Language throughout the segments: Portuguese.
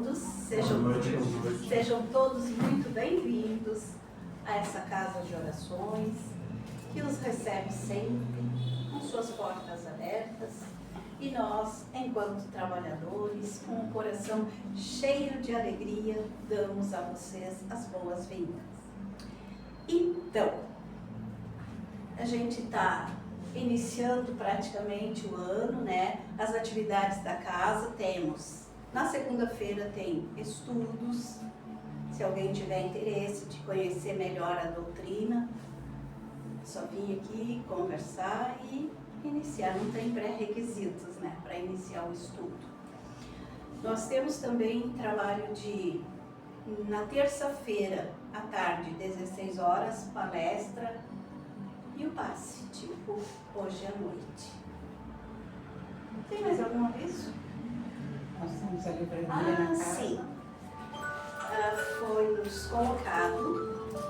todos, sejam todos muito bem-vindos a essa casa de orações, que os recebe sempre com suas portas abertas, e nós, enquanto trabalhadores, com o coração cheio de alegria, damos a vocês as boas-vindas. Então, a gente está iniciando praticamente o ano, né? As atividades da casa temos. Na segunda-feira tem estudos, se alguém tiver interesse de conhecer melhor a doutrina, só vir aqui conversar e iniciar, não tem pré-requisitos, né, para iniciar o estudo. Nós temos também trabalho na terça-feira, à tarde, 16 horas, palestra e o passe, tipo hoje à noite. Tem mais algum aviso? Nós temos a livraria na casa. Sim. Foi nos colocado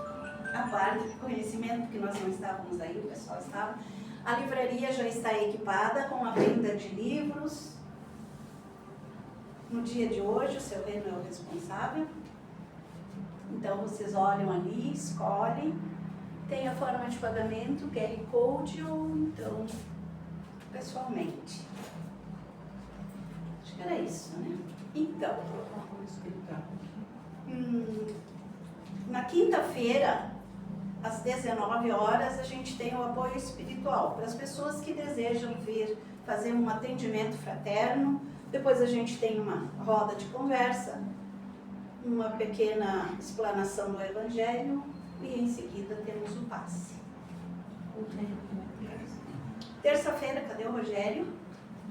a parte de conhecimento, que nós não estávamos aí, o pessoal estava. A livraria já está equipada com a venda de livros. No dia de hoje, o seu Reno é o responsável. Então, vocês olham ali, escolhem. Tem a forma de pagamento, QR Code ou então pessoalmente. Acho que era isso, né? Então, na quinta-feira, às 19 horas, a gente tem o apoio espiritual para as pessoas que desejam vir fazer um atendimento fraterno. Depois a gente tem uma roda de conversa, uma pequena explanação do Evangelho e em seguida temos o passe. Terça-feira, cadê o Rogério?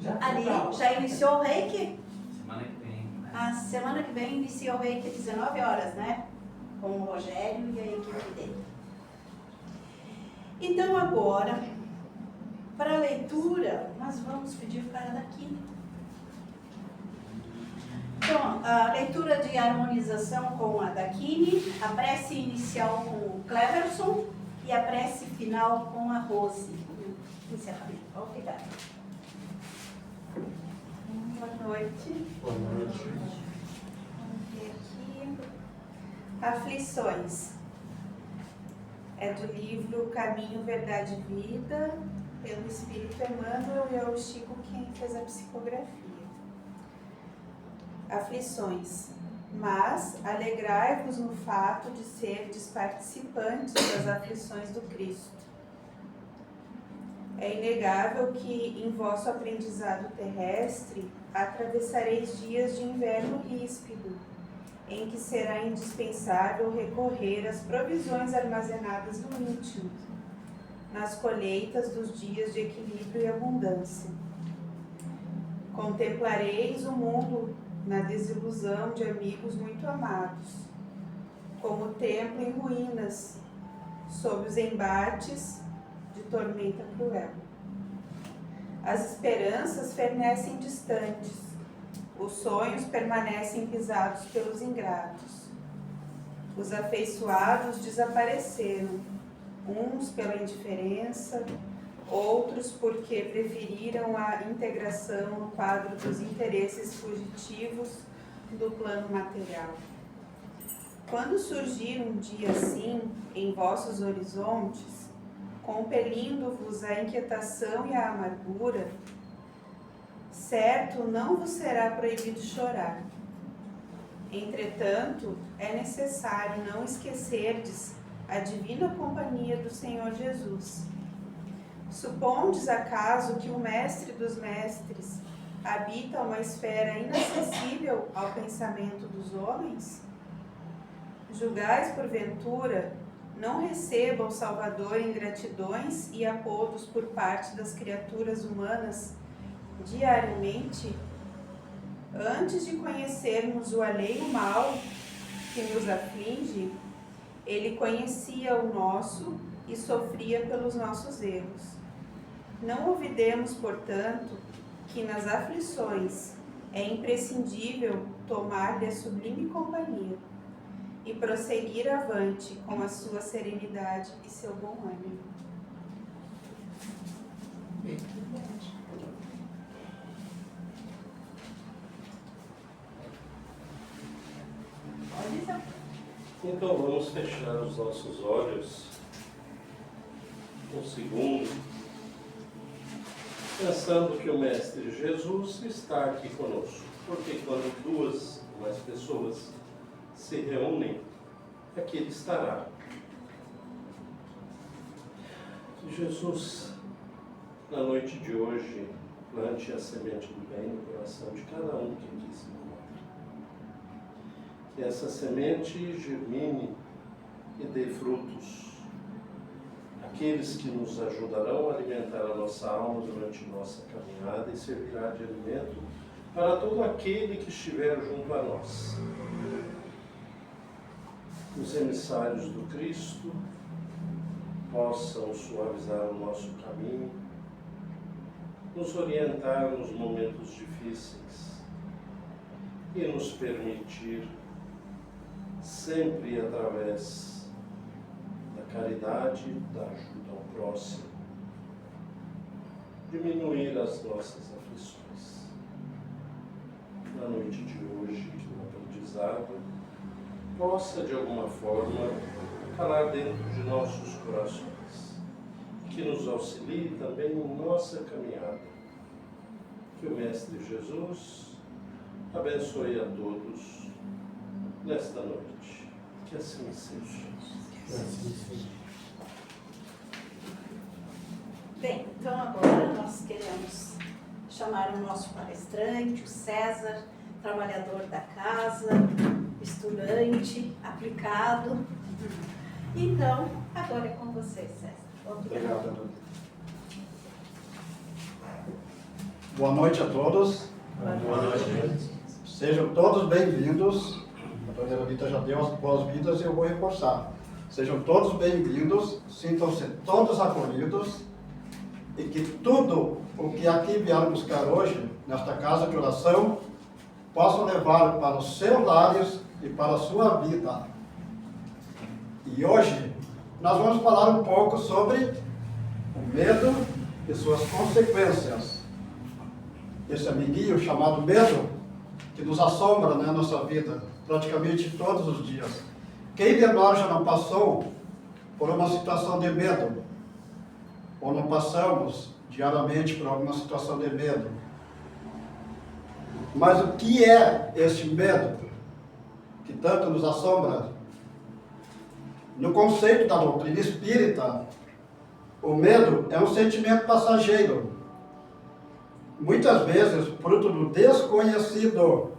Já iniciou o reiki? Semana que vem. A semana que vem inicia o reiki às 19 horas, né? Com o Rogério e a equipe dele. Então agora, para a leitura, nós vamos pedir para a Daquini. Então, a leitura de harmonização com a Daquini, a prece inicial com o Cleverson e a prece final com a Rose. Encerramento. Obrigada. Boa noite. Boa noite. Vamos ver aqui. Aflições. É do livro Caminho, Verdade e Vida, pelo Espírito Emmanuel, e é o Chico quem fez a psicografia. Aflições. Mas alegrai-vos no fato de serdes participantes das aflições do Cristo. É inegável que em vosso aprendizado terrestre atravessareis dias de inverno ríspido, em que será indispensável recorrer às provisões armazenadas no íntimo, nas colheitas dos dias de equilíbrio e abundância. Contemplareis o mundo na desilusão de amigos muito amados, como o templo em ruínas, sob os embates de tormenta cruel. As esperanças fenecem distantes, os sonhos permanecem pisados pelos ingratos. Os afeiçoados desapareceram, uns pela indiferença, outros porque preferiram a integração no quadro dos interesses fugitivos do plano material. Quando surgir um dia assim em vossos horizontes, compelindo-vos à inquietação e à amargura, certo, não vos será proibido chorar. Entretanto, é necessário não esquecerdes a divina companhia do Senhor Jesus. Supondes acaso que o Mestre dos Mestres habita uma esfera inacessível ao pensamento dos homens? Julgais, porventura, não receba o Salvador ingratidões e apodos por parte das criaturas humanas diariamente? Antes de conhecermos o alheio mal que nos aflige, ele conhecia o nosso e sofria pelos nossos erros. Não olvidemos, portanto, que nas aflições é imprescindível tomar-lhe a sublime companhia e prosseguir avante com a sua serenidade e seu bom ânimo. Então vamos fechar os nossos olhos um segundo, pensando que o Mestre Jesus está aqui conosco. Porque quando duas ou mais pessoas se reúnem, aqui Ele estará. Que Jesus, na noite de hoje, plante a semente do bem no coração de cada um que aqui se encontra. Que essa semente germine e dê frutos. Aqueles que nos ajudarão a alimentar a nossa alma durante nossa caminhada e servirá de alimento para todo aquele que estiver junto a nós. Os emissários do Cristo possam suavizar o nosso caminho, nos orientar nos momentos difíceis e nos permitir, sempre através da caridade, da ajuda ao próximo, diminuir as nossas aflições. Na noite de hoje, que o aprendizado possa, de alguma forma, calar dentro de nossos corações, que nos auxilie também em nossa caminhada. Que o Mestre Jesus abençoe a todos nesta noite. Que assim seja. Bem, então agora nós queremos chamar o nosso palestrante, o César, trabalhador da casa, estudante, aplicado. Então, agora é com você, César. Obrigado, Ana. Boa noite a todos. Boa noite. Sejam todos bem-vindos. A Dona Elvita já deu as boas-vindas e eu vou reforçar. Sejam todos bem-vindos, sintam-se todos acolhidos e que tudo o que aqui vieram buscar hoje, nesta casa de oração, possam levar para os seus lares e para a sua vida. E hoje nós vamos falar um pouco sobre o medo e suas consequências. Esse amiguinho chamado medo, que nos assombra na nossa vida, praticamente todos os dias. Quem de nós já não passou por uma situação de medo? Ou não passamos diariamente por alguma situação de medo? Mas o que é este medo que tanto nos assombra? No conceito da doutrina espírita, o medo é um sentimento passageiro, muitas vezes fruto do desconhecido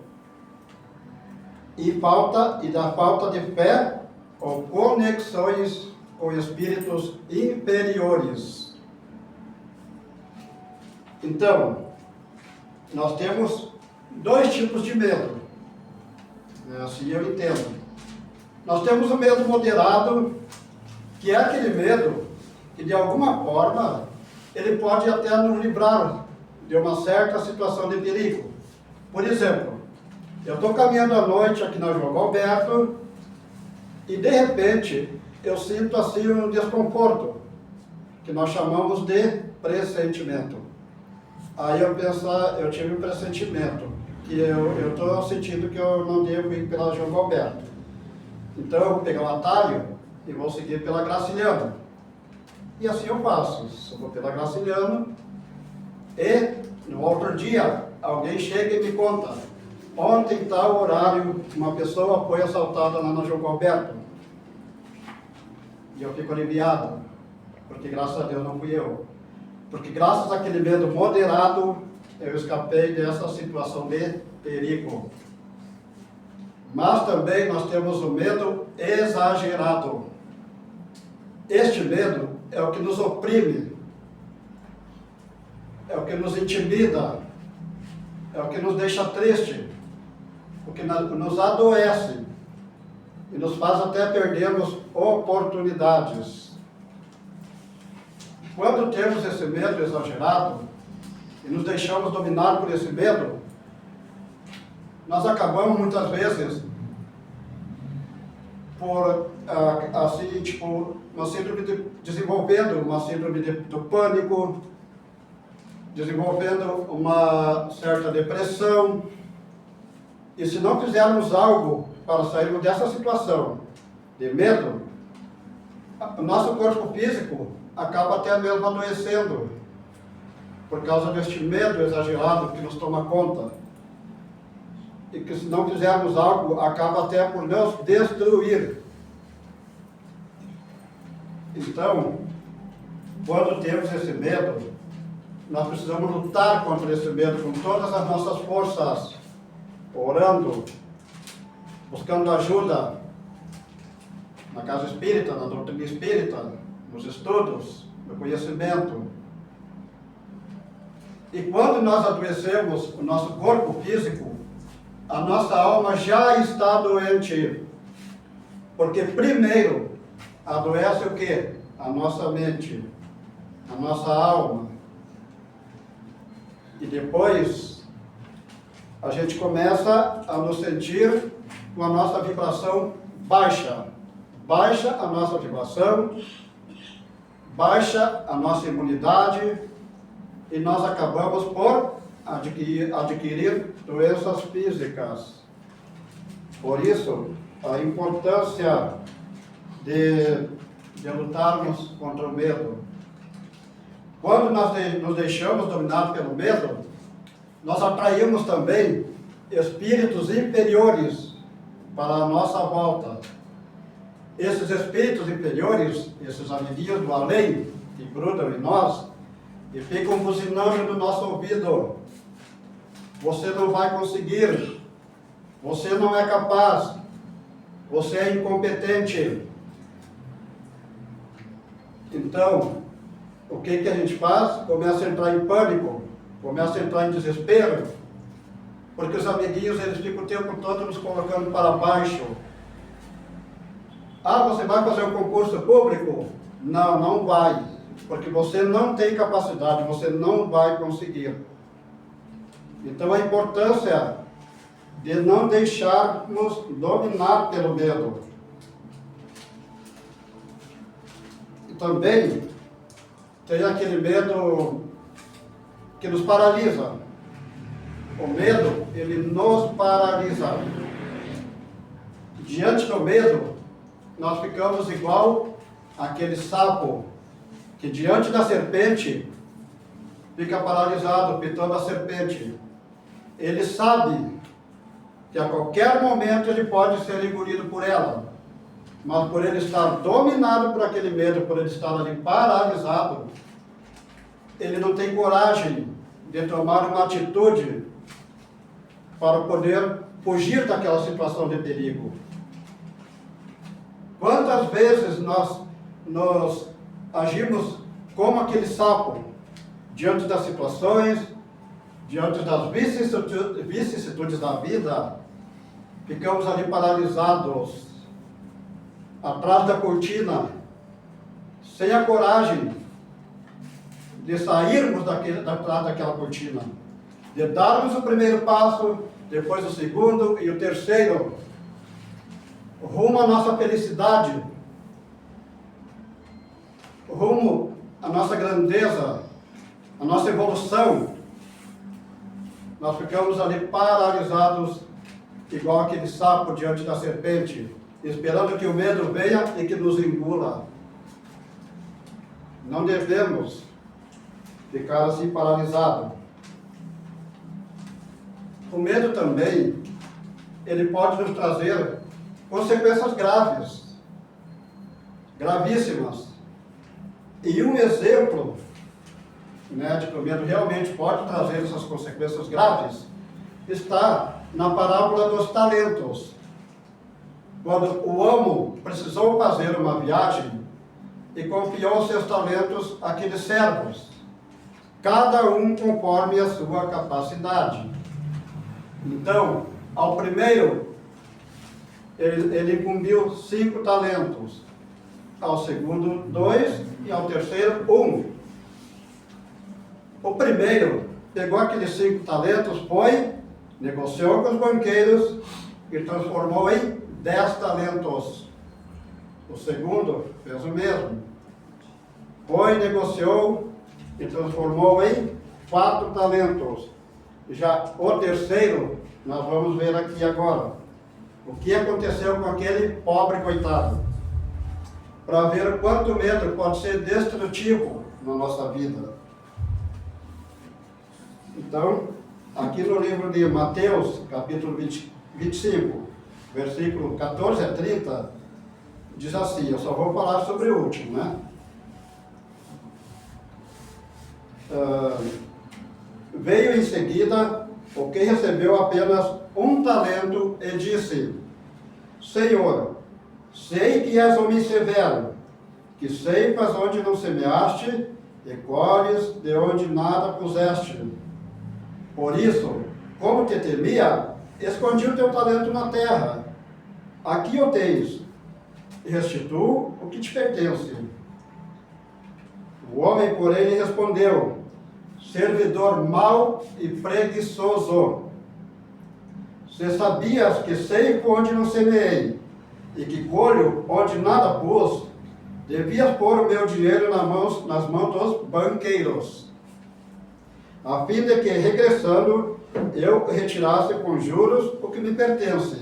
e da falta de fé ou conexões com espíritos inferiores. Então, nós temos dois tipos de medo, assim eu entendo. Nós temos o medo moderado, que é aquele medo que de alguma forma ele pode até nos livrar de uma certa situação de perigo. Por exemplo, eu estou caminhando à noite aqui na João Alberto e de repente eu sinto assim um desconforto, que nós chamamos de pressentimento. Aí eu tive um pressentimento, que eu estou sentindo que eu não devo ir pela João Alberto. Então eu vou pegar o atalho e vou seguir pela Graciliano. E assim eu faço. Eu vou pela Graciliano e no outro dia alguém chega e me conta: ontem, tal horário, uma pessoa foi assaltada lá na João Alberto. E eu fico aliviado, porque graças a Deus não fui eu. Porque graças àquele medo moderado, eu escapei dessa situação de perigo. Mas também nós temos o medo exagerado. Este medo é o que nos oprime, é o que nos intimida, é o que nos deixa triste, o que nos adoece e nos faz até perdermos oportunidades. Quando temos esse medo exagerado e nos deixamos dominar por esse medo, nós acabamos muitas vezes por, assim, tipo, desenvolvendo uma síndrome do pânico, desenvolvendo uma certa depressão. E se não fizermos algo para sairmos dessa situação, de medo, o nosso corpo físico acaba até mesmo adoecendo por causa deste medo exagerado que nos toma conta. E que se não fizermos algo, acaba até por nos destruir. Então, quando temos esse medo, nós precisamos lutar contra esse medo com todas as nossas forças, orando, buscando ajuda na casa espírita, na doutrina espírita, nos estudos, no conhecimento. E quando nós adoecemos o nosso corpo físico, a nossa alma já está doente. Porque primeiro adoece o quê? A nossa mente, a nossa alma. E depois a gente começa a nos sentir com a nossa vibração baixa. Baixa a nossa vibração, baixa a nossa imunidade e nós acabamos por adquirir doenças físicas. Por isso, a importância de lutarmos contra o medo. Quando nós nos deixamos dominados pelo medo, nós atraímos também espíritos inferiores para a nossa volta. Esses espíritos inferiores, esses amiguinhos do além, que grudam em nós e ficam buzinando no nosso ouvido. Você não vai conseguir, você não é capaz, você é incompetente. Então, o que a gente faz? Começa a entrar em pânico, começa a entrar em desespero, porque os amiguinhos, eles ficam o tempo todo nos colocando para baixo. Ah, você vai fazer um concurso público? Não, não vai, porque você não tem capacidade, você não vai conseguir. Então, a importância de não deixarmos dominar pelo medo. E também tem aquele medo que nos paralisa. O medo, ele nos paralisa. Diante do medo, nós ficamos igual aquele sapo que diante da serpente fica paralisado, pitando a serpente. Ele sabe que a qualquer momento ele pode ser engolido por ela, mas por ele estar dominado por aquele medo, por ele estar ali paralisado, ele não tem coragem de tomar uma atitude para poder fugir daquela situação de perigo. Quantas vezes nós agimos como aquele sapo, diante das situações, diante das vicissitudes da vida, ficamos ali paralisados, atrás da cortina, sem a coragem de sairmos atrás daquela cortina, de darmos o primeiro passo, depois o segundo e o terceiro, rumo à nossa felicidade, rumo à nossa grandeza, à nossa evolução. Nós ficamos ali paralisados, igual aquele sapo diante da serpente, esperando que o medo venha e que nos engula. Não devemos ficar assim paralisados. O medo também, ele pode nos trazer consequências graves, gravíssimas. E um exemplo, de que o medo realmente pode trazer essas consequências graves, está na parábola dos talentos. Quando o amo precisou fazer uma viagem e confiou seus talentos àqueles servos, cada um conforme a sua capacidade. Então, ao primeiro, ele incumbiu 5 talentos, ao segundo 2 e ao terceiro 1. O primeiro pegou aqueles 5 talentos, foi, negociou com os banqueiros e transformou em 10 talentos. O segundo fez o mesmo. Foi, negociou e transformou em 4 talentos. Já o terceiro, nós vamos ver aqui agora. O que aconteceu com aquele pobre coitado? para ver quanto medo pode ser destrutivo na nossa vida. Então, aqui no livro de Mateus, capítulo 25, versículo 14 a 30, diz assim, eu só vou falar sobre o último, né? Veio em seguida o que recebeu apenas um talento e disse, Senhor, sei que és homem severo, que ceifas onde não semeaste e colhes de onde nada puseste. Por isso, como te temia, escondi o teu talento na terra. Aqui o tens, restituo o que te pertence. O homem, porém, lhe respondeu, servidor mau e preguiçoso. Se sabias que ceifo onde não semeei, e que colho onde nada pus, devias pôr o meu dinheiro nas mãos dos banqueiros, a fim de que, regressando, eu retirasse com juros o que me pertence.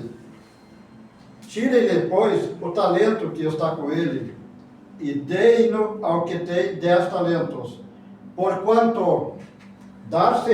Tire-lhe, pois, o talento que está com ele, e dei-no ao que tem 10 talentos, porquanto dar-se